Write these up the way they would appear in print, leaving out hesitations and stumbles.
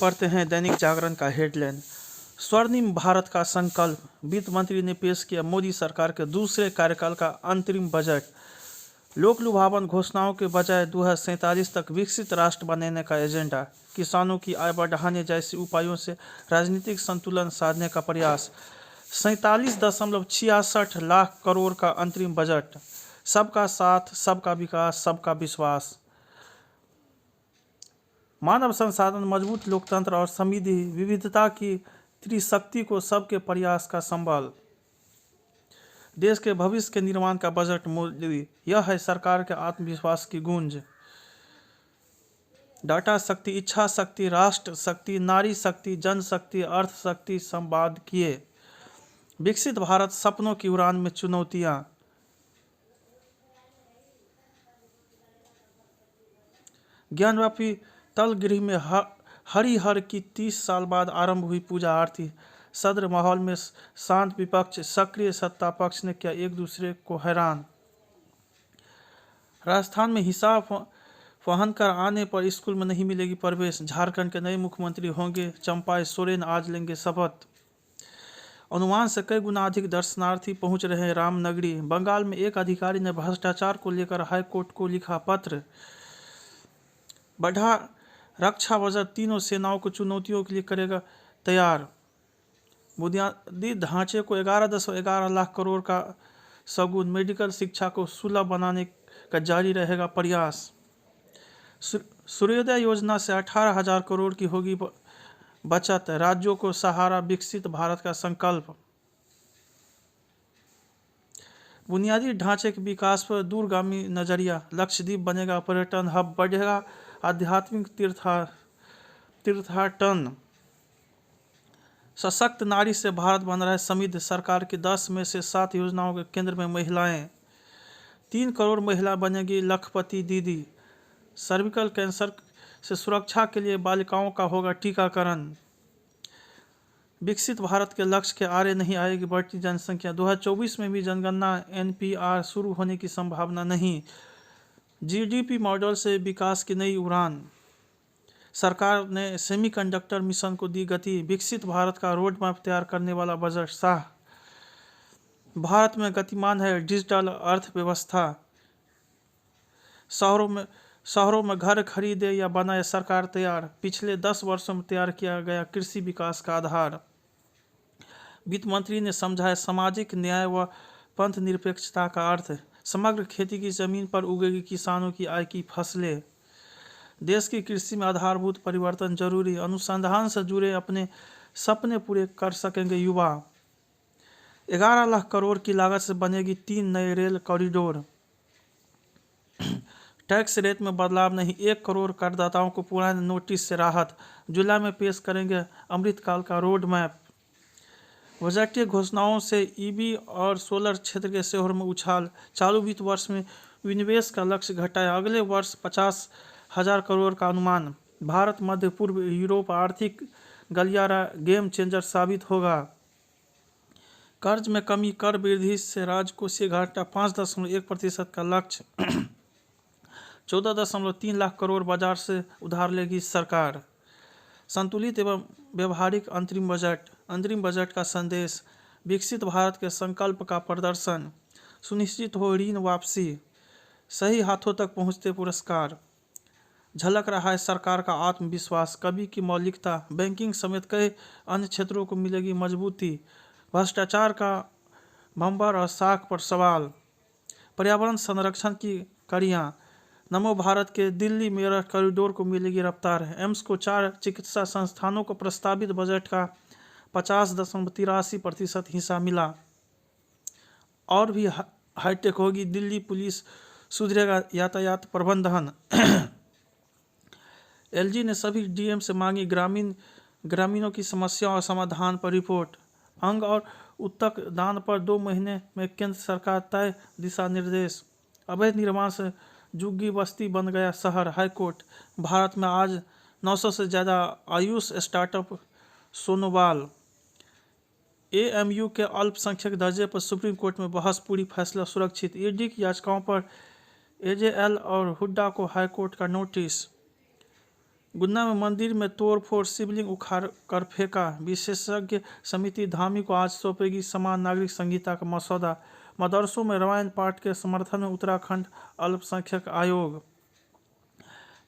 पढ़ते हैं दैनिक जागरण का हेडलाइन, स्वर्णिम भारत का संकल्प। वित्त मंत्री ने पेश किया मोदी सरकार के दूसरे कार्यकाल का अंतरिम बजट। लोक लुभावन घोषणाओं के बजाय 2047 तक विकसित राष्ट्र बनाने का एजेंडा। किसानों की आय बढ़ाने जैसे उपायों से राजनीतिक संतुलन साधने का प्रयास। 47.66 लाख करोड़ का अंतरिम बजट। सबका साथ, सबका विकास, सबका विश्वास। मानव संसाधन, मजबूत लोकतंत्र और समृद्धि विविधता की त्रिशक्ति को सबके प्रयास का संबल। देश के भविष्य के निर्माण का बजट मोदी, यह है सरकार के आत्मविश्वास की गूंज। डाटा शक्ति, इच्छा शक्ति, राष्ट्र शक्ति, नारी शक्ति, जनशक्ति, अर्थ शक्ति संवाद किए। विकसित भारत सपनों की उड़ान में चुनौतियां। ज्ञानव्यापी तलगृह में हरिहर की 30 साल बाद आरंभ हुई पूजा आरती। सदर माहौल में शांत विपक्ष, सक्रिय सत्ता पक्ष ने किया एक दूसरे को हैरान। राजस्थान में हिसाब वहन कर आने पर स्कूल में नहीं मिलेगी प्रवेश। झारखंड के नए मुख्यमंत्री होंगे चंपाई सोरेन, आज लेंगे शपथ। अनुमान से कई गुना अधिक दर्शनार्थी पहुंच रहे हैं रामनगरी। बंगाल में एक अधिकारी ने भ्रष्टाचार को लेकर हाईकोर्ट को लिखा पत्र। बढ़ा रक्षा बजट, तीनों सेनाओं को चुनौतियों के लिए करेगा तैयार। बुनियादी ढांचे को 11.11 लाख करोड़ का सगुन। मेडिकल शिक्षा को सुलभ बनाने का जारी रहेगा प्रयास। सूर्योदय योजना से 18,000 करोड़ की होगी बचत। राज्यों को सहारा, विकसित भारत का संकल्प। बुनियादी ढांचे के विकास पर दूरगामी नजरिया। लक्षद्वीप बनेगा पर्यटन हब, बढ़ेगा आध्यात्मिक तीर्थाटन। सशक्त नारी से भारत बन रहा है समृद्ध। सरकार की 10 में से 7 योजनाओं के केंद्र में महिलाएं। 3 करोड़ महिला बनेगी लखपति दीदी। सर्विकल कैंसर से सुरक्षा के लिए बालिकाओं का होगा टीकाकरण। विकसित भारत के लक्ष्य के आरे नहीं आएगी बढ़ती जनसंख्या। 2024 में भी जनगणना एनपीआर शुरू होने की संभावना नहीं। जीडीपी मॉडल से विकास की नई उड़ान। सरकार ने सेमीकंडक्टर मिशन को दी गति। विकसित भारत का रोड मैप तैयार करने वाला बजट शाह। भारत में गतिमान है डिजिटल अर्थव्यवस्था। शहरों में घर खरीदे या बनाए, सरकार तैयार। पिछले 10 वर्षों में तैयार किया गया कृषि विकास का आधार। वित्त मंत्री ने समझाया सामाजिक न्याय व पंथ निरपेक्षता का अर्थ। समग्र खेती की जमीन पर उगेगी किसानों की आय की फसलें। देश की कृषि में आधारभूत परिवर्तन जरूरी। अनुसंधान से जुड़े अपने सपने पूरे कर सकेंगे युवा। 11 लाख करोड़ की लागत से बनेगी 3 नए रेल कॉरिडोर। टैक्स रेट में बदलाव नहीं, 1 करोड़ करदाताओं को पुराने नोटिस से राहत। जुलाई में पेश करेंगे अमृतकाल का रोड मैप। बजटीय घोषणाओं से ईवी और सोलर क्षेत्र के शहरों में उछाल। चालू वित्त वर्ष में विनिवेश का लक्ष्य घटाया, अगले वर्ष 50,000 करोड़ का अनुमान। भारत, मध्य पूर्व, यूरोप आर्थिक गलियारा गेम चेंजर साबित होगा। कर्ज में कमी, कर वृद्धि से राजकोषीय घाटा 5.1% का लक्ष्य। 14.3 लाख करोड़ बाजार से उधार लेगी सरकार। संतुलित एवं व्यवहारिक अंतरिम बजट का संदेश। विकसित भारत के संकल्प का प्रदर्शन। सुनिश्चित हो ऋण वापसी, सही हाथों तक पहुंचते पुरस्कार। झलक रहा है सरकार का आत्मविश्वास, कवि की मौलिकता। बैंकिंग समेत कई अन्य क्षेत्रों को मिलेगी मजबूती। भ्रष्टाचार का भंवर और साख पर सवाल। पर्यावरण संरक्षण की कड़ियाँ। नमो भारत के दिल्ली मेरठ कॉरिडोर को मिलेगी रफ्तार। एम्स को 4 चिकित्सा संस्थानों को प्रस्तावित बजट का 50.83% हिस्सा मिला। और भी हाईटेक होगी दिल्ली पुलिस, सुधरेगा यातायात प्रबंधन। एलजी ने सभी डीएम से मांगी ग्रामीणों की समस्याओं और समाधान पर रिपोर्ट। अंग और उत्तक दान पर 2 महीने में केंद्र सरकार तय दिशा निर्देश। अवैध निर्माण से झुग्गी बस्ती बन गया शहर, हाईकोर्ट। भारत में आज 900 से ज़्यादा आयुष स्टार्टअप सोनोवाल। एएमयू के अल्पसंख्यक दर्जे पर सुप्रीम कोर्ट में बहस, पूरी फैसला सुरक्षित। ईडी की याचिकाओं पर एजेएल और हुड्डा को हाईकोर्ट का नोटिस। गुन्ना में मंदिर में तोड़फोड़, शिवलिंग उखाड़ कर फेंका। विशेषज्ञ समिति धामी को आज सौंपेगी समान नागरिक संहिता का मसौदा। मदरसों में रामायण पाठ के समर्थन में उत्तराखंड अल्पसंख्यक आयोग।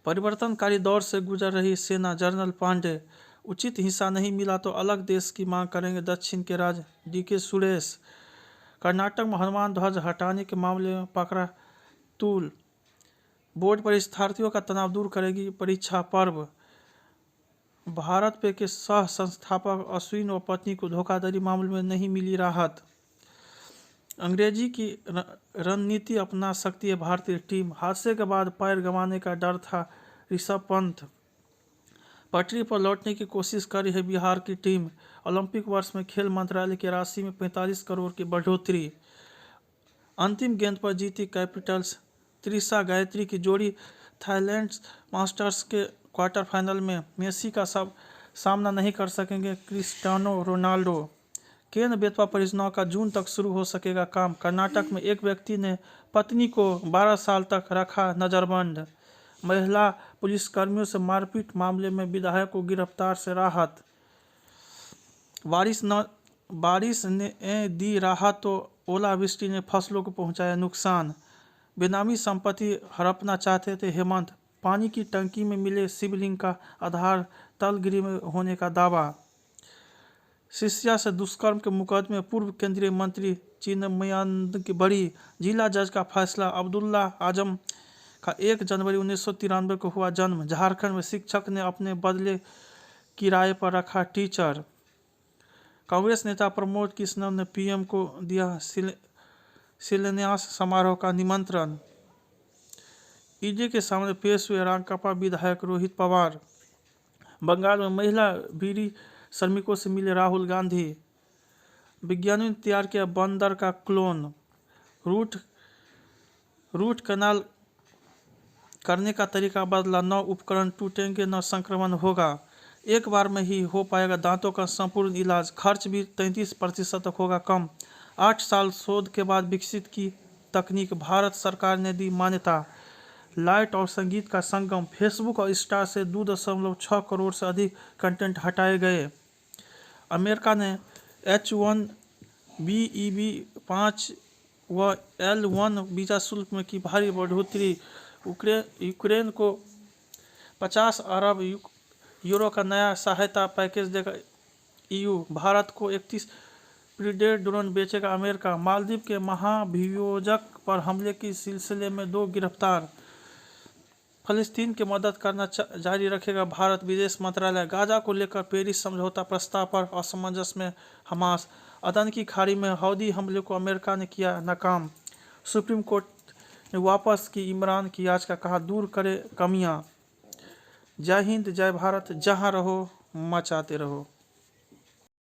परिवर्तनकारी दौर से गुजर रही सेना, जनरल पांडे। उचित हिस्सा नहीं मिला तो अलग देश की मांग करेंगे दक्षिण के राज्य, DK सुरेश। कर्नाटक में हनुमान ध्वज हटाने के मामले में पकड़ा तूल। बोर्ड परीक्षार्थियों का तनाव दूर करेगी परीक्षा पर्व। भारत पे के सह संस्थापक अश्विन व पत्नी को धोखाधड़ी मामले में नहीं मिली राहत। अंग्रेजी की रणनीति अपना सकती है भारतीय टीम। हादसे के बाद पैर गंवाने का डर था ऋषभ पंत। पटरी पर लौटने की कोशिश कर रही है बिहार की टीम। ओलंपिक वर्ष में खेल मंत्रालय की राशि में 45 करोड़ की बढ़ोतरी। अंतिम गेंद पर जीती कैपिटल्स। त्रिशा गायत्री की जोड़ी थाईलैंड मास्टर्स के क्वार्टर फाइनल में। मेसी का सामना नहीं कर सकेंगे क्रिस्टियानो रोनाल्डो। केन बेतवा परियोजनाओं का जून तक शुरू हो सकेगा काम। कर्नाटक में एक व्यक्ति ने पत्नी को 12 साल तक रखा नजरबंद। महिला पुलिसकर्मियों से मारपीट मामले में विधायक को गिरफ्तार से राहत। बारिश ने दी राहत तो ओलावृष्टि ने फसलों को पहुंचाया नुकसान। बेनामी संपत्ति हड़पना चाहते थे हेमंत। पानी की टंकी में मिले शिवलिंग का आधार तलगिरी में होने का दावा। शिष्या से दुष्कर्म के मुकदमे पूर्व केंद्रीय मंत्री चिन्मयानंद की बड़ी। जिला जज का फैसला। अब्दुल्ला आजम का 1 जनवरी 1993 को हुआ जन्म। झारखंड में शिक्षक ने अपने बदले किराए पर रखा टीचर। कांग्रेस नेता प्रमोद कृष्णन ने PM को दिया शिलान्यास समारोह का निमंत्रण। ईडी के सामने पेश हुए रांकापा विधायक रोहित पवार। बंगाल में महिला बीड़ी श्रमिकों से मिले राहुल गांधी। विज्ञानियों ने तैयार किया बंदर का क्लोन। रूट कैनाल करने का तरीका बदला। 9 उपकरण टूटेंगे न संक्रमण होगा। एक बार में ही हो पाएगा दांतों का संपूर्ण इलाज। खर्च भी 33% तक होगा कम। 8 साल शोध के बाद विकसित की तकनीक भारत सरकार ने दी मान्यता। लाइट और संगीत का संगम। फेसबुक और इंस्टा से 2.6 करोड़ से अधिक कंटेंट हटाए गए। अमेरिका ने H-1B/EB-5 व L-1 वीजा शुल्क में की भारी बढ़ोतरी। यूक्रेन को 50 अरब यूरो का नया सहायता पैकेज देगा EU। भारत को 31 प्रीडेटर ड्रोन बेचेगा अमेरिका। मालदीव के महाभियोजक पर हमले के सिलसिले में 2 गिरफ्तार। फलस्तीन की मदद करना जारी रखेगा भारत। विदेश मंत्रालय। गाजा को लेकर पेरिस समझौता प्रस्ताव पर असमंजस में हमास। अदन की खाड़ी में हौदी हमले को अमेरिका ने किया नाकाम। सुप्रीम कोर्ट ने वापस की इमरान की याचिका, कहा दूर करे कमियां। जय हिंद, जय भारत। जहां रहो मचाते रहो।